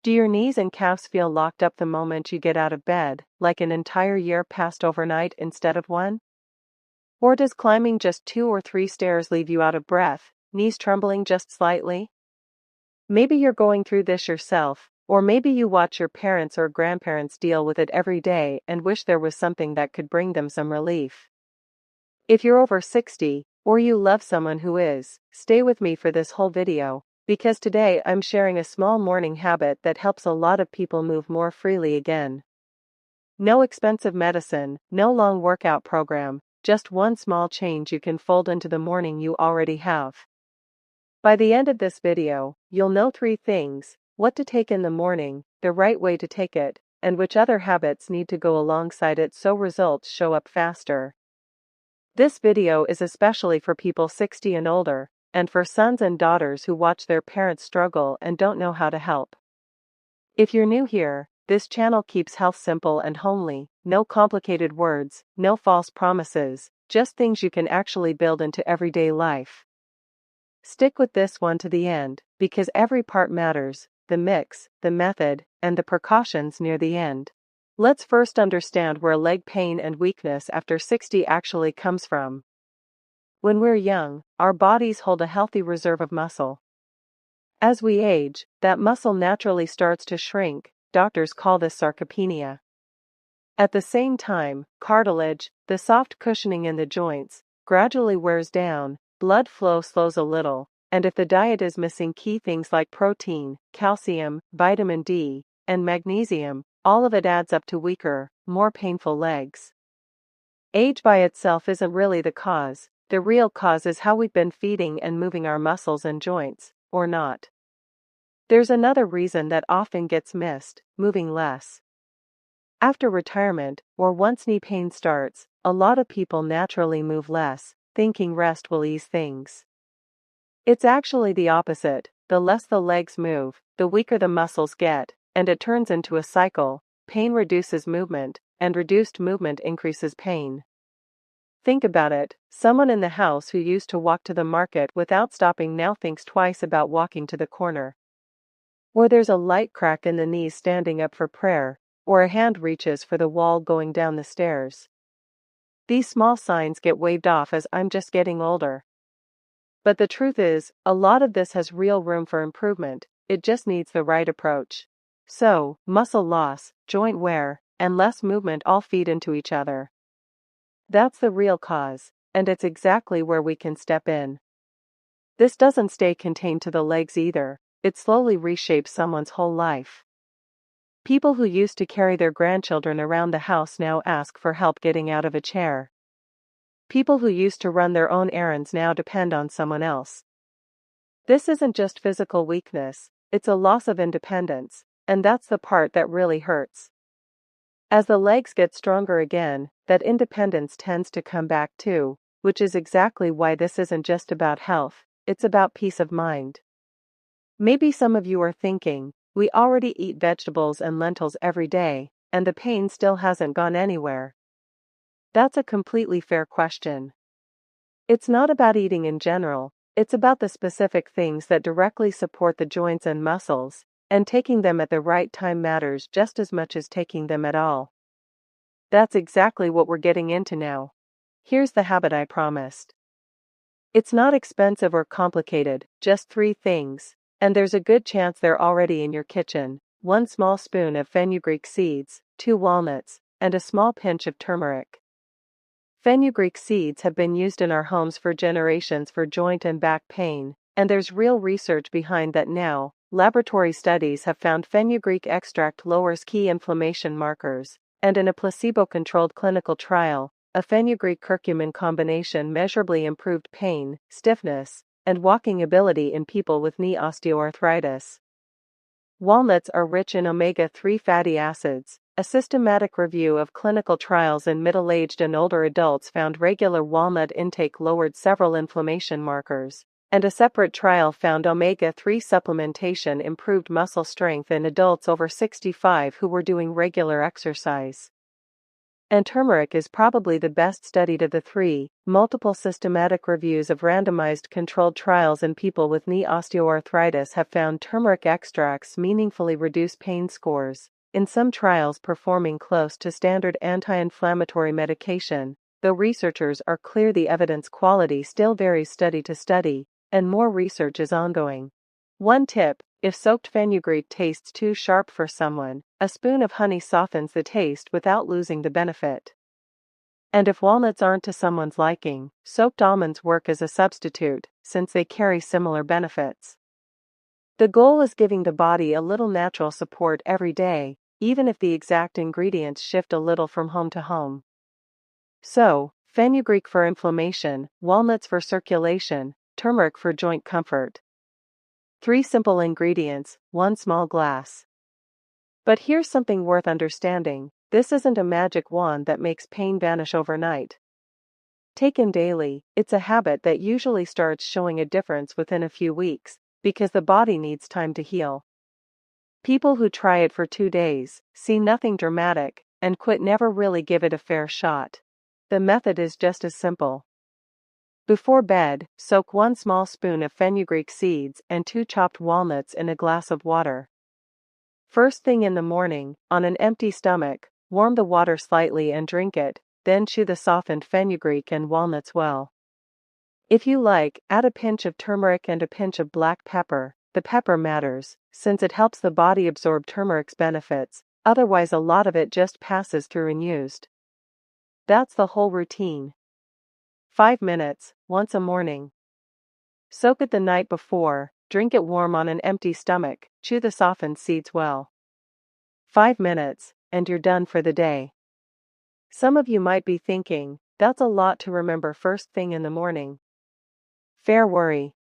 Do your knees and calves feel locked up the moment you get out of bed, like an entire year passed overnight instead of one? Or does climbing just 2 or 3 stairs leave you out of breath, knees trembling just slightly? Maybe you're going through this yourself, or maybe you watch your parents or grandparents deal with it every day and wish there was something that could bring them some relief. If you're over 60, or you love someone who is, stay with me for this whole video, because today I'm sharing a small morning habit that helps a lot of people move more freely again. No expensive medicine, no long workout program, just one small change you can fold into the morning you already have. By the end of this video, you'll know 3 things: what to take in the morning, the right way to take it, and which other habits need to go alongside it so results show up faster. This video is especially for people 60 and older, and for sons and daughters who watch their parents struggle and don't know how to help. If you're new here, this channel keeps health simple and homely, no complicated words, no false promises, just things you can actually build into everyday life. Stick with this one to the end, because every part matters: the mix, the method, and the precautions near the end. Let's first understand where leg pain and weakness after 60 actually comes from. When we're young, our bodies hold a healthy reserve of muscle. As we age, that muscle naturally starts to shrink. Doctors call this sarcopenia. At the same time, cartilage, the soft cushioning in the joints, gradually wears down, blood flow slows a little, and if the diet is missing key things like protein, calcium, vitamin D, and magnesium, all of it adds up to weaker, more painful legs. Age by itself isn't really the cause. The real cause is how we've been feeding and moving our muscles and joints, or not. There's another reason that often gets missed: moving less. After retirement, or once knee pain starts, a lot of people naturally move less, thinking rest will ease things. It's actually the opposite: the less the legs move, the weaker the muscles get, and it turns into a cycle. Pain reduces movement, and reduced movement increases pain. Think about it: someone in the house who used to walk to the market without stopping now thinks twice about walking to the corner. Or there's a light crack in the knees standing up for prayer, or a hand reaches for the wall going down the stairs. These small signs get waved off as "I'm just getting older." But the truth is, a lot of this has real room for improvement. It just needs the right approach. So, muscle loss, joint wear, and less movement all feed into each other. That's the real cause, and it's exactly where we can step in. This doesn't stay contained to the legs either. It slowly reshapes someone's whole life. People who used to carry their grandchildren around the house now ask for help getting out of a chair. People who used to run their own errands now depend on someone else. This isn't just physical weakness, it's a loss of independence, and that's the part that really hurts. As the legs get stronger again, that independence tends to come back too, which is exactly why this isn't just about health, it's about peace of mind. Maybe some of you are thinking, we already eat vegetables and lentils every day, and the pain still hasn't gone anywhere. That's a completely fair question. It's not about eating in general, it's about the specific things that directly support the joints and muscles, and taking them at the right time matters just as much as taking them at all. That's exactly what we're getting into now. Here's the habit I promised. It's not expensive or complicated, just 3 things. And there's a good chance they're already in your kitchen: 1 small spoon of fenugreek seeds, 2 walnuts, and a small pinch of turmeric. Fenugreek seeds have been used in our homes for generations for joint and back pain, and there's real research behind that now. Laboratory studies have found fenugreek extract lowers key inflammation markers, and in a placebo-controlled clinical trial, a fenugreek-curcumin combination measurably improved pain, stiffness, and walking ability in people with knee osteoarthritis. Walnuts are rich in omega-3 fatty acids. A systematic review of clinical trials in middle-aged and older adults found regular walnut intake lowered several inflammation markers, and a separate trial found omega-3 supplementation improved muscle strength in adults over 65 who were doing regular exercise. And turmeric is probably the best studied of the three. Multiple systematic reviews of randomized controlled trials in people with knee osteoarthritis have found turmeric extracts meaningfully reduce pain scores, in some trials performing close to standard anti-inflammatory medication, though researchers are clear the evidence quality still varies study to study, and more research is ongoing. One tip: if soaked fenugreek tastes too sharp for someone, a spoon of honey softens the taste without losing the benefit. And if walnuts aren't to someone's liking, soaked almonds work as a substitute, since they carry similar benefits. The goal is giving the body a little natural support every day, even if the exact ingredients shift a little from home to home. So, fenugreek for inflammation, walnuts for circulation, turmeric for joint comfort. 3 simple ingredients, 1 small glass. But here's something worth understanding: this isn't a magic wand that makes pain vanish overnight. Taken daily, it's a habit that usually starts showing a difference within a few weeks, because the body needs time to heal. People who try it for 2 days, see nothing dramatic, and quit never really give it a fair shot. The method is just as simple. Before bed, soak 1 small spoon of fenugreek seeds and 2 chopped walnuts in a glass of water. First thing in the morning, on an empty stomach, warm the water slightly and drink it, then chew the softened fenugreek and walnuts well. If you like, add a pinch of turmeric and a pinch of black pepper. The pepper matters, since it helps the body absorb turmeric's benefits, otherwise a lot of it just passes through unused. That's the whole routine. 5 minutes, once a morning. Soak it the night before, drink it warm on an empty stomach, chew the softened seeds well. 5 minutes, and you're done for the day. Some of you might be thinking, that's a lot to remember first thing in the morning. Fair worry.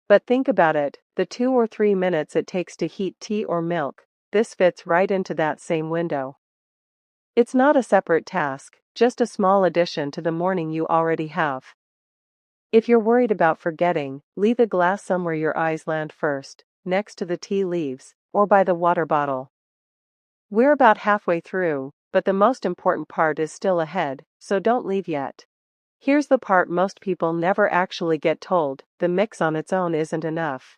But think about it, the 2 or 3 minutes it takes to heat tea or milk, this fits right into that same window. It's not a separate task, just a small addition to the morning you already have. If you're worried about forgetting, leave the glass somewhere your eyes land first, next to the tea leaves, or by the water bottle. We're about halfway through, but the most important part is still ahead, so don't leave yet. Here's the part most people never actually get told: the mix on its own isn't enough.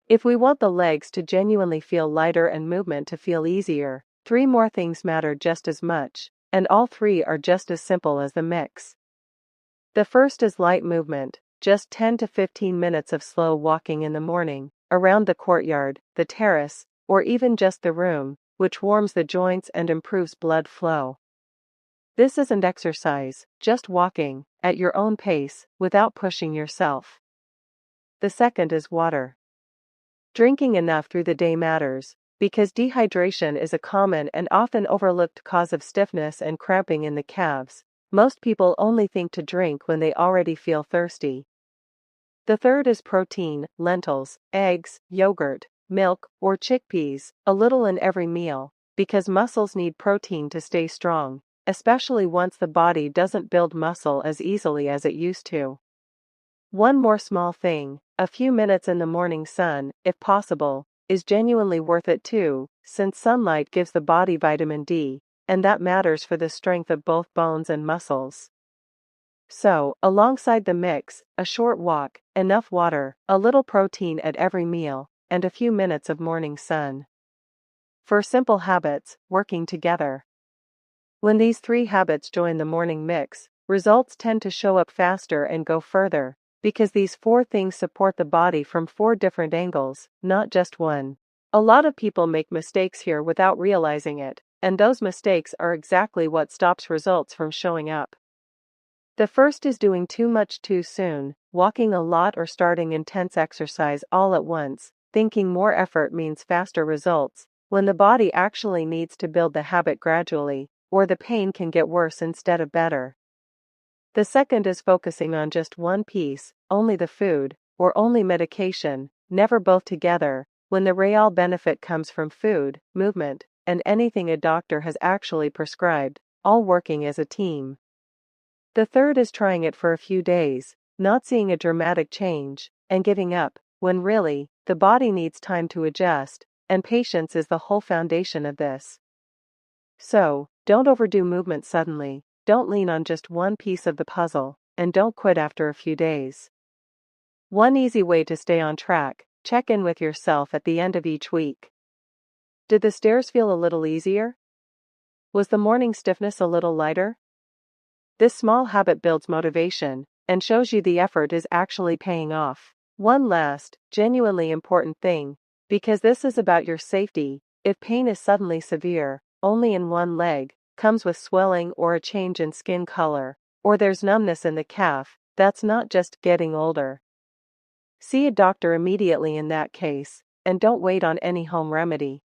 If we want the legs to genuinely feel lighter and movement to feel easier, 3 more things matter just as much, and all 3 are just as simple as the mix. The first is light movement, just 10 to 15 minutes of slow walking in the morning, around the courtyard, the terrace, or even just the room, which warms the joints and improves blood flow. This isn't exercise, just walking, at your own pace, without pushing yourself. The second is water. Drinking enough through the day matters, because dehydration is a common and often overlooked cause of stiffness and cramping in the calves. Most people only think to drink when they already feel thirsty. The third is protein: lentils, eggs, yogurt, milk, or chickpeas, a little in every meal, because muscles need protein to stay strong, especially once the body doesn't build muscle as easily as it used to. One more small thing: a few minutes in the morning sun, if possible, is genuinely worth it too, since sunlight gives the body vitamin D, and that matters for the strength of both bones and muscles. So, alongside the mix, a short walk, enough water, a little protein at every meal, and a few minutes of morning sun. 4 simple habits, working together. When these 3 habits join the morning mix, results tend to show up faster and go further, because these 4 things support the body from 4 different angles, not just one. A lot of people make mistakes here without realizing it, and those mistakes are exactly what stops results from showing up. The first is doing too much too soon, walking a lot or starting intense exercise all at once, thinking more effort means faster results, when the body actually needs to build the habit gradually, or the pain can get worse instead of better. The second is focusing on just one piece, only the food, or only medication, never both together, when the real benefit comes from food, movement, and anything a doctor has actually prescribed, all working as a team. The third is trying it for a few days, not seeing a dramatic change, and giving up, when really, the body needs time to adjust, and patience is the whole foundation of this. So, Don't overdo movement suddenly, don't lean on just one piece of the puzzle, and don't quit after a few days. One easy way to stay on track: check in with yourself at the end of each week. Did the stairs feel a little easier? Was the morning stiffness a little lighter? This small habit builds motivation and shows you the effort is actually paying off. One last, genuinely important thing, because this is about your safety: if pain is suddenly severe, only in one leg, comes with swelling or a change in skin color, or there's numbness in the calf, that's not just getting older. See a doctor immediately in that case, and don't wait on any home remedy.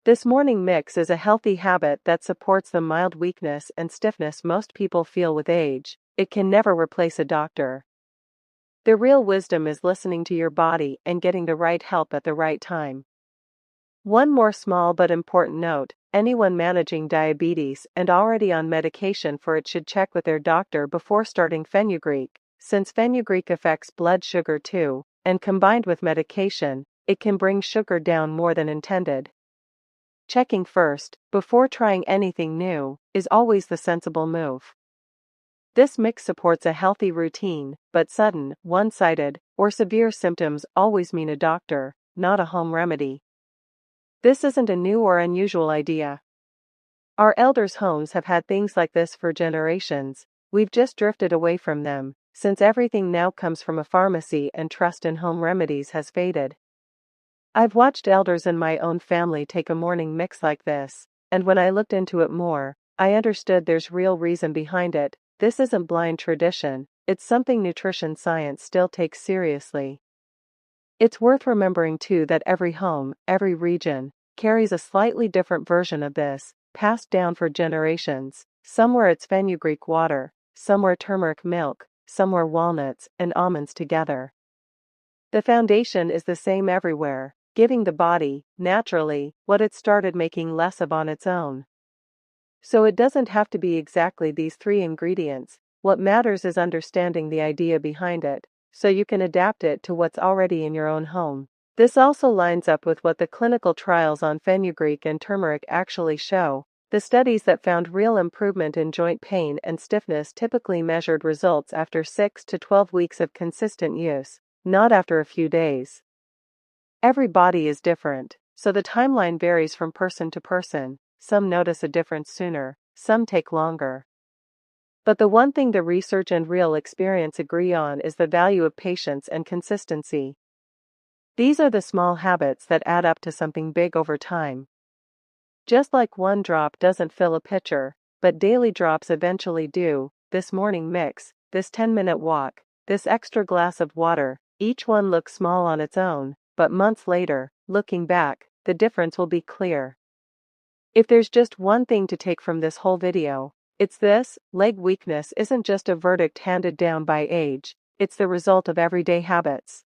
This morning mix is a healthy habit that supports the mild weakness and stiffness most people feel with age. It can never replace a doctor. The real wisdom is listening to your body and getting the right help at the right time. One more small but important note: anyone managing diabetes and already on medication for it should check with their doctor before starting fenugreek, since fenugreek affects blood sugar too, and combined with medication, it can bring sugar down more than intended. Checking first, before trying anything new, is always the sensible move. This mix supports a healthy routine, but sudden, one-sided, or severe symptoms always mean a doctor, not a home remedy. This isn't a new or unusual idea. Our elders' homes have had things like this for generations. We've just drifted away from them, since everything now comes from a pharmacy and trust in home remedies has faded. I've watched elders in my own family take a morning mix like this, and when I looked into it more, I understood there's real reason behind it. This isn't blind tradition, it's something nutrition science still takes seriously. It's worth remembering too that every home, every region, carries a slightly different version of this, passed down for generations. Somewhere it's fenugreek water, somewhere turmeric milk, somewhere walnuts and almonds together. The foundation is the same everywhere, giving the body, naturally, what it started making less of on its own. So it doesn't have to be exactly these three ingredients. What matters is understanding the idea behind it, so you can adapt it to what's already in your own home. This also lines up with what the clinical trials on fenugreek and turmeric actually show. The studies that found real improvement in joint pain and stiffness typically measured results after 6 to 12 weeks of consistent use, not after a few days. Every body is different, so the timeline varies from person to person. Some notice a difference sooner, some take longer. But the one thing the research and real experience agree on is the value of patience and consistency. These are the small habits that add up to something big over time. Just like one drop doesn't fill a pitcher, but daily drops eventually do: this morning mix, this 10-minute walk, this extra glass of water, each one looks small on its own, but months later, looking back, the difference will be clear. If there's just one thing to take from this whole video, it's this: leg weakness isn't just a verdict handed down by age, it's the result of everyday habits.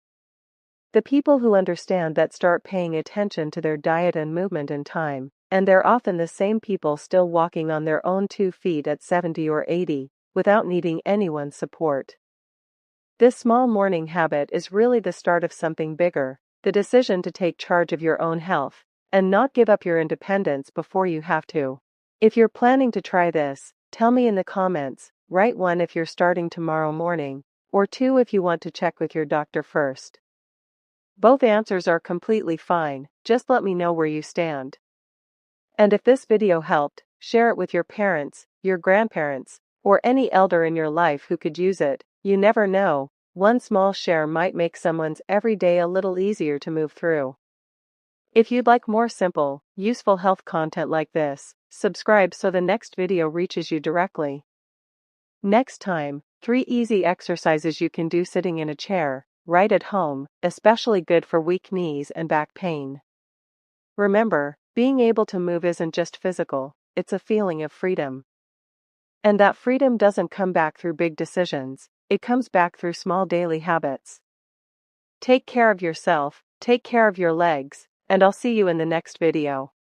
The people who understand that start paying attention to their diet and movement in time, and they're often the same people still walking on their own 2 feet at 70 or 80, without needing anyone's support. This small morning habit is really the start of something bigger: the decision to take charge of your own health, and not give up your independence before you have to. If you're planning to try this, tell me in the comments. Write 1 if you're starting tomorrow morning, or 2 if you want to check with your doctor first. Both answers are completely fine, just let me know where you stand. And if this video helped, share it with your parents, your grandparents, or any elder in your life who could use it. You never know, one small share might make someone's every day a little easier to move through. If you'd like more simple, useful health content like this, subscribe so the next video reaches you directly. Next time, 3 easy exercises you can do sitting in a chair, right at home, especially good for weak knees and back pain. Remember, being able to move isn't just physical, it's a feeling of freedom. And that freedom doesn't come back through big decisions, it comes back through small daily habits. Take care of yourself, take care of your legs, and I'll see you in the next video.